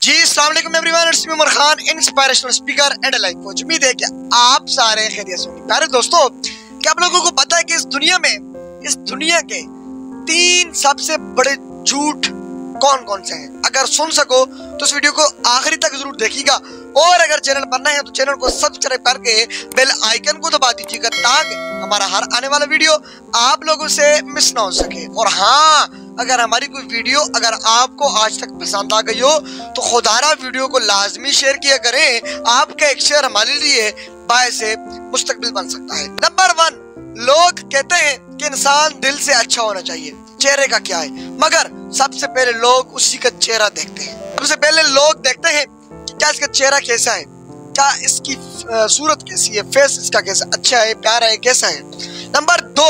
जी अस्सलाम वालेकुम everyone, it's me Umar Khan, inspirational speaker and life coach. उम्मीद है कि आप सारे खैरियत से होंगे। प्यारे दोस्तों, क्या आप लोगों को पता है कि इस दुनिया के 3 सबसे बड़े झूठ कौन कौन से हैं? अगर सुन सको तो इस वीडियो को आखिरी तक जरूर देखिएगा, और अगर चैनल पर नए हैं तो चैनल को सब्सक्राइब करके बेल आइकन को दबा दीजिएगा ताकि हमारा हर आने वाला वीडियो आप लोगों से मिस ना हो सके। और हाँ, अगर हमारी कोई वीडियो अगर आपको आज तक पसंद आ गई हो तो खुदारा वीडियो को लाजमी शेयर किया करें। आपका एक शेयर हमारे लिए बायस मुस्तकबिल बन सकता है। नंबर 1, लोग कहते हैं कि इंसान दिल से अच्छा होना चाहिए, चेहरे का क्या है, मगर सबसे पहले लोग उसी का चेहरा देखते हैं। सबसे पहले लोग देखते हैं कि क्या इसका चेहरा कैसा है, क्या इसकी सूरत कैसी है, फेस इसका कैसा, अच्छा है, प्यारा है, कैसा है। नंबर 2,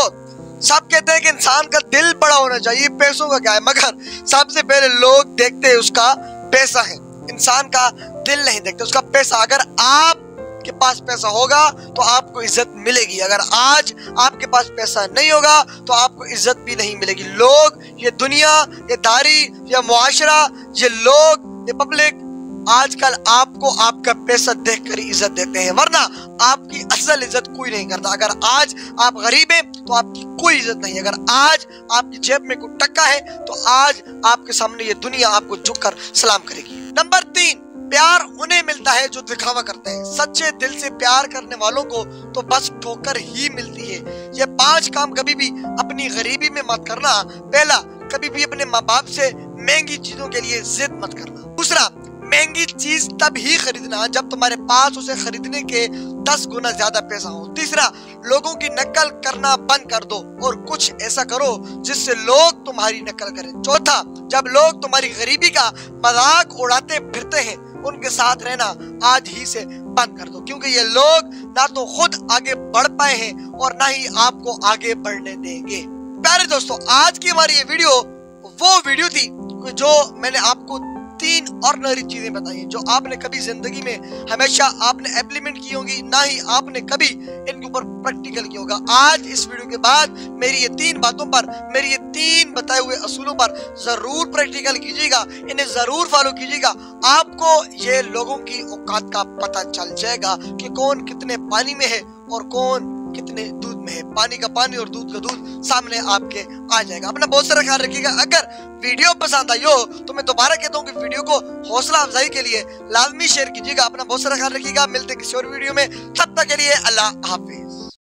सब कहते हैं कि इंसान का दिल बड़ा होना चाहिए, पैसों का क्या है, मगर सबसे पहले लोग देखते हैं उसका पैसा है, इंसान का दिल नहीं देखते, उसका पैसा। अगर आप के पास पैसा होगा तो आपको इज्जत मिलेगी, अगर आज आपके पास पैसा नहीं होगा तो आपको इज्जत भी नहीं मिलेगी। लोग, ये दुनिया, ये दारी, ये मुआशरा, ये लोग, ये पब्लिक आजकल आपको आपका पैसा देखकर इज्जत देते हैं, वरना आपकी असल इज्जत कोई नहीं करता। अगर आज आप गरीब हैं तो आपकी कोई इज्जत नहीं। अगर आज आपकी जेब में कोई टक्का है तो आज आपके सामने ये दुनिया आपको झुककर सलाम करेगी। नंबर 3, प्यार उन्हें मिलता है जो दिखावा करते हैं। सच्चे दिल से प्यार करने वालों को तो बस ठोकर ही मिलती है। ये 5 काम कभी भी अपनी गरीबी में मत करना। पहला, कभी भी अपने माँ बाप से महंगी चीजों के लिए जिद मत करना। दूसरा, महंगी चीज तब ही खरीदना जब तुम्हारे पास उसे खरीदने के 10 गुना ज्यादा पैसा हो। तीसरा, लोगों की नकल करना बंद कर दो और कुछ ऐसा करो जिससे लोग तुम्हारी नकल करें। चौथा, जब लोग तुम्हारी गरीबी का मजाक उड़ाते फिरते हैं उनके साथ रहना आज ही से बंद कर दो, क्योंकि ये लोग ना तो खुद आगे बढ़ पाए हैं और ना ही आपको आगे बढ़ने देंगे। प्यारे दोस्तों, आज की हमारी ये वीडियो वो वीडियो थी जो मैंने आपको 3 ऑर्डिनरी चीजें बताई हैं जो आपने कभी जिंदगी में हमेशा आपने इम्प्लीमेंट की होंगी, ना ही आपने कभी इनके ऊपर प्रैक्टिकल किया होगा। आज इस वीडियो के बाद मेरी ये 3 बातों पर, मेरी ये 3 बताए हुए असूलों पर जरूर प्रैक्टिकल कीजिएगा, इन्हें जरूर फॉलो कीजिएगा। आपको ये लोगों की औकात का पता चल जाएगा कि कौन कितने पानी में है और कौन कितने दूध में है। पानी का पानी और दूध का दूध सामने आपके आ जाएगा। अपना बहुत सारा ख्याल रखिएगा। अगर वीडियो पसंद आई हो तो मैं दोबारा कहता हूँ कि वीडियो को हौसला अफजाई के लिए लाजमी शेयर कीजिएगा। अपना बहुत सारा ख्याल रखिएगा। मिलते हैं किसी और वीडियो में, तब तक के लिए अल्लाह हाफिज।